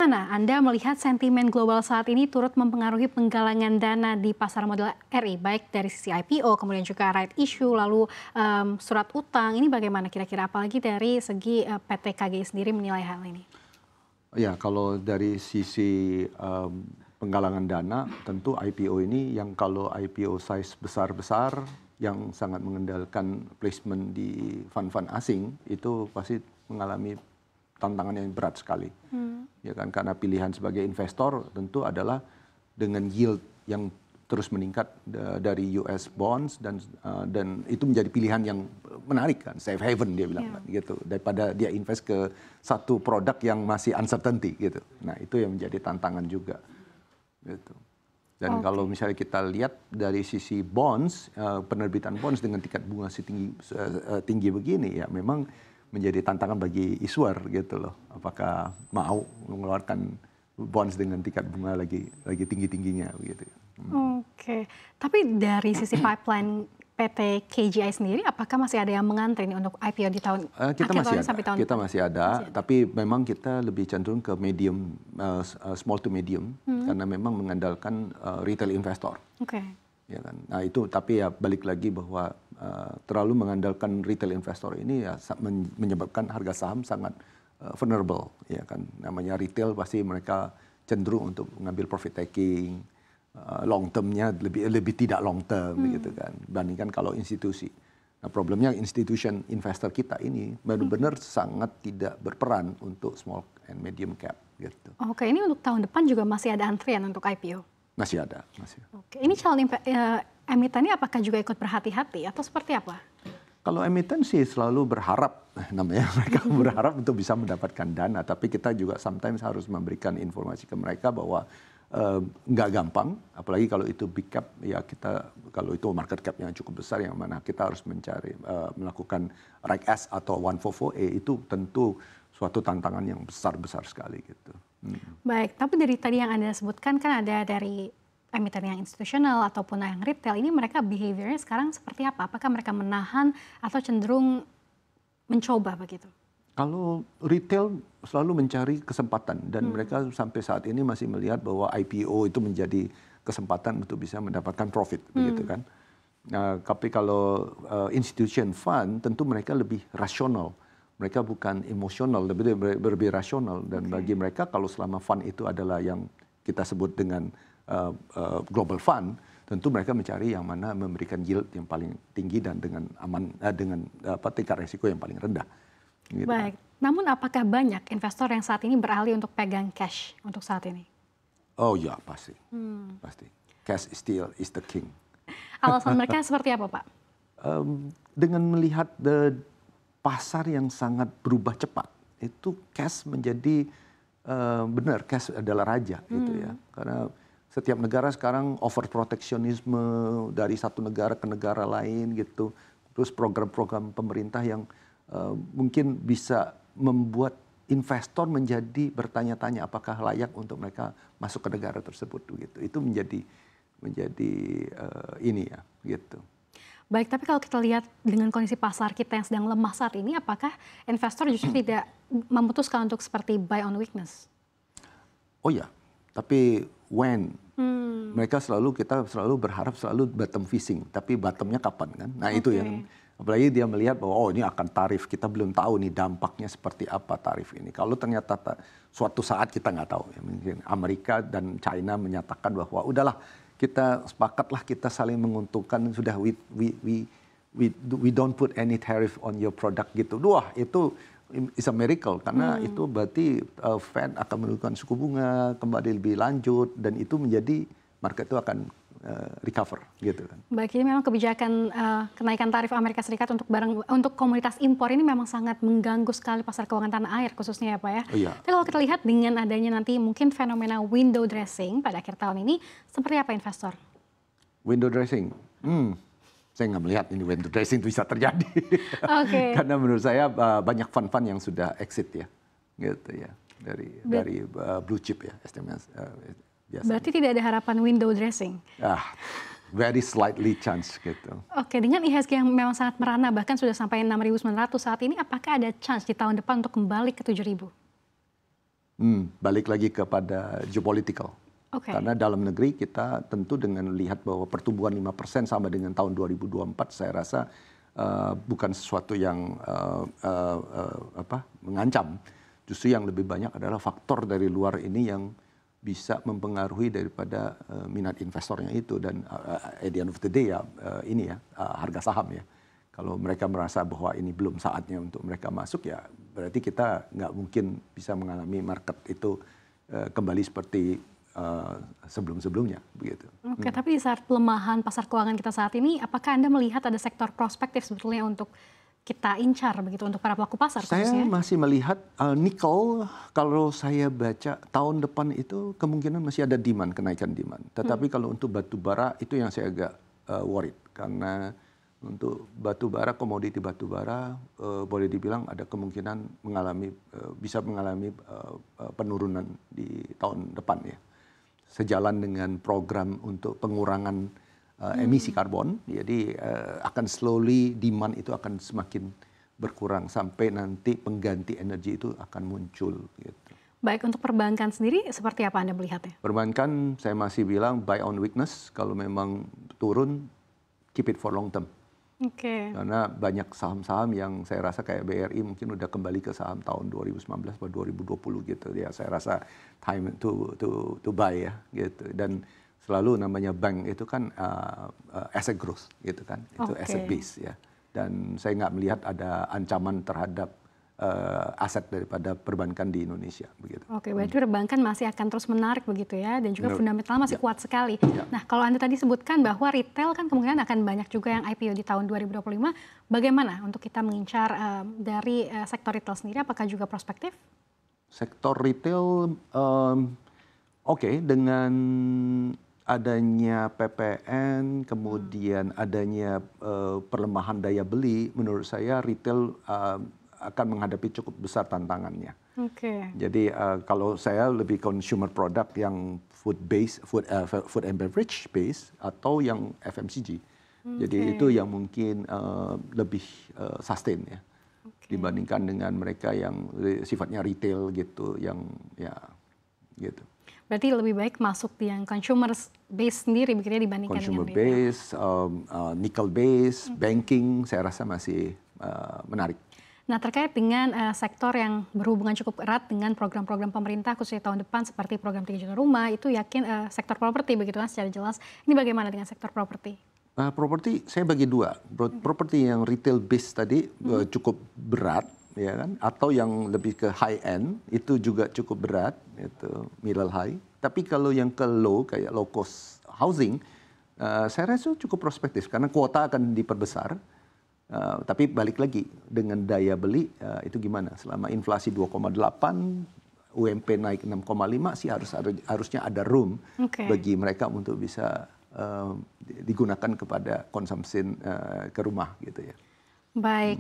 Bagaimana Anda melihat sentimen global saat ini turut mempengaruhi penggalangan dana di pasar modal RI, baik dari sisi IPO, kemudian juga right issue, lalu surat utang, ini bagaimana kira-kira, apalagi dari segi PT KGI sendiri menilai hal ini? Ya, kalau dari sisi penggalangan dana, tentu IPO ini yang kalau IPO size besar-besar, yang sangat mengandalkan placement di fund-fund asing, itu pasti mengalami tantangan yang berat sekali. Ya kan, karena pilihan sebagai investor tentu adalah dengan yield yang terus meningkat dari US bonds dan itu menjadi pilihan yang menarik kan, safe haven dia bilang kan, gitu, daripada dia invest ke satu produk yang masih uncertainty gitu. Nah, itu yang menjadi tantangan juga gitu. Dan kalau misalnya kita lihat dari sisi bonds, penerbitan bonds dengan tingkat bunga tinggi begini, ya memang menjadi tantangan bagi issuer gitu loh. Apakah mau mengeluarkan bonds dengan tingkat bunga lagi tinggi-tingginya begitu. Oke, tapi dari sisi pipeline PT KGI sendiri, apakah masih ada yang mengantri nih untuk IPO di tahun kita akhir masih tahun ada, sampai tahun kita depan? masih ada, tapi memang kita lebih cenderung ke medium, small to medium, karena memang mengandalkan retail investor. Oke. Ya kan? Nah itu, tapi ya balik lagi bahwa terlalu mengandalkan retail investor ini ya menyebabkan harga saham sangat vulnerable, ya kan. Namanya retail pasti mereka cenderung untuk mengambil profit taking, long termnya lebih tidak long term begitu kan, dibandingkan kalau institusi. Nah problemnya institution investor kita ini benar-benar sangat tidak berperan untuk small and medium cap gitu. Oke, ini untuk tahun depan juga masih ada antrian untuk IPO? Masih ada, masih. Oke, ini calon emitennya apakah juga ikut berhati-hati atau seperti apa? Kalau emiten sih selalu berharap, namanya mereka berharap untuk bisa mendapatkan dana, tapi kita juga sometimes harus memberikan informasi ke mereka bahwa nggak gampang, apalagi kalau itu big cap, ya kita kalau itu market cap yang cukup besar, yang mana kita harus mencari melakukan Reg S atau 144A itu tentu suatu tantangan yang besar sekali gitu. Baik, tapi dari tadi yang Anda sebutkan kan ada dari emiten yang institusional ataupun yang retail, ini mereka behaviornya sekarang seperti apa? Apakah mereka menahan atau cenderung mencoba begitu? Kalau retail selalu mencari kesempatan dan mereka sampai saat ini masih melihat bahwa IPO itu menjadi kesempatan untuk bisa mendapatkan profit, begitu kan. Nah, tapi kalau institution fund tentu mereka lebih rasional, mereka bukan emosional, lebih rasional, dan bagi mereka kalau selama fund itu adalah yang kita sebut dengan global fund, tentu mereka mencari yang mana memberikan yield yang paling tinggi dan dengan aman, dengan tingkat resiko yang paling rendah. Gitu. Baik, namun apakah banyak investor yang saat ini beralih untuk pegang cash untuk saat ini? Oh ya, pasti. Pasti. Cash still is the king. Alasan mereka seperti apa, Pak? Dengan melihat pasar yang sangat berubah cepat, itu cash menjadi benar, cash adalah raja gitu ya. Karena setiap negara sekarang overprotectionisme dari satu negara ke negara lain gitu. Terus program-program pemerintah yang mungkin bisa membuat investor menjadi bertanya-tanya apakah layak untuk mereka masuk ke negara tersebut begitu. Itu menjadi ini ya gitu. Baik, tapi kalau kita lihat dengan kondisi pasar kita yang sedang lemah saat ini, apakah investor justru tidak memutuskan untuk seperti buy on weakness? Oh ya, tapi when kita selalu berharap selalu bottom fishing, tapi bottomnya kapan kan? Nah itu yang apalagi dia melihat bahwa oh ini akan tarif, kita belum tahu nih dampaknya seperti apa tarif ini. Kalau ternyata suatu saat kita nggak tahu, ya, mungkin Amerika dan China menyatakan bahwa udahlah kita sepakatlah kita saling menguntungkan, sudah we don't put any tariff on your product gitu. Wah itu is a miracle karena itu berarti Fed akan menurunkan suku bunga kembali lebih lanjut dan itu menjadi market itu akan recover gitu kan. Baik, ini memang kebijakan kenaikan tarif Amerika Serikat untuk komoditas impor ini memang sangat mengganggu sekali pasar keuangan tanah air khususnya ya Pak ya. Oh, iya. Tapi kalau kita lihat dengan adanya nanti mungkin fenomena window dressing pada akhir tahun ini, seperti apa investor? Window dressing, saya nggak melihat ini window dressing itu bisa terjadi. Karena menurut saya banyak fund-fund yang sudah exit ya, gitu ya dari blue chip ya, biasanya. Berarti tidak ada harapan window dressing? Very slightly chance gitu. Oke, dengan IHSG yang memang sangat merana, bahkan sudah sampai 6.900 saat ini, apakah ada chance di tahun depan untuk kembali ke 7.000? Balik lagi kepada geopolitical. Oke. Karena dalam negeri kita tentu dengan lihat bahwa pertumbuhan 5% sama dengan tahun 2024, saya rasa bukan sesuatu yang mengancam. Justru yang lebih banyak adalah faktor dari luar ini yang bisa mempengaruhi daripada minat investornya itu. Dan at the end of the day harga saham ya. Kalau mereka merasa bahwa ini belum saatnya untuk mereka masuk, ya berarti kita nggak mungkin bisa mengalami market itu kembali seperti sebelum-sebelumnya, begitu. Oke, tapi di saat pelemahan pasar keuangan kita saat ini, apakah Anda melihat ada sektor prospektif sebetulnya untuk kita incar begitu untuk para pelaku pasar Saya khususnya? masih melihat nikel, kalau saya baca tahun depan itu kemungkinan masih ada kenaikan demand. Tetapi kalau untuk batu bara itu yang saya agak worried, karena untuk batu bara, komoditi batu bara boleh dibilang ada kemungkinan bisa mengalami penurunan di tahun depan ya. Sejalan dengan program untuk pengurangan emisi karbon, jadi akan slowly demand itu akan semakin berkurang sampai nanti pengganti energi itu akan muncul. Gitu. Baik, untuk perbankan sendiri seperti apa Anda melihatnya? Perbankan saya masih bilang buy on weakness, kalau memang turun keep it for long term. Oke. Karena banyak saham-saham yang saya rasa kayak BRI mungkin udah kembali ke saham tahun 2019 atau 2020 gitu ya. Saya rasa time to buy ya gitu. Dan selalu namanya bank itu kan asset growth gitu kan. Itu asset base ya. Dan saya nggak melihat ada ancaman terhadap aset daripada perbankan di Indonesia begitu. Oke, berarti perbankan masih akan terus menarik begitu ya, dan juga fundamental masih kuat sekali. Nah, kalau Anda tadi sebutkan bahwa retail kan kemungkinan akan banyak juga yang IPO di tahun 2025, bagaimana untuk kita mengincar dari sektor retail sendiri, apakah juga prospektif? Sektor retail, oke, dengan adanya PPN, kemudian adanya perlemahan daya beli, menurut saya retail akan menghadapi cukup besar tantangannya. Oke. Jadi kalau saya lebih consumer product yang food and beverage base atau yang FMCG. Jadi itu yang mungkin lebih sustain ya dibandingkan dengan mereka yang sifatnya retail gitu, yang ya gitu. Berarti lebih baik masuk di yang consumer base sendiri begitu ya dibandingkan consumer dengan retail. base, nickel base, banking, saya rasa masih menarik. Nah, terkait dengan sektor yang berhubungan cukup erat dengan program-program pemerintah khususnya tahun depan seperti program 3 juta rumah, itu yakin sektor properti begitu kan secara jelas. Ini bagaimana dengan sektor properti? Properti saya bagi dua. Properti yang retail base tadi cukup berat, ya kan? Atau yang lebih ke high end itu juga cukup berat, itu middle high. Tapi kalau yang ke low kayak low cost housing, saya rasa cukup prospektif karena kuota akan diperbesar. Tapi balik lagi dengan daya beli itu gimana? Selama inflasi 2,8, UMP naik 6,5 sih harusnya ada room bagi mereka untuk bisa digunakan kepada konsumsi ke rumah gitu ya. Baik.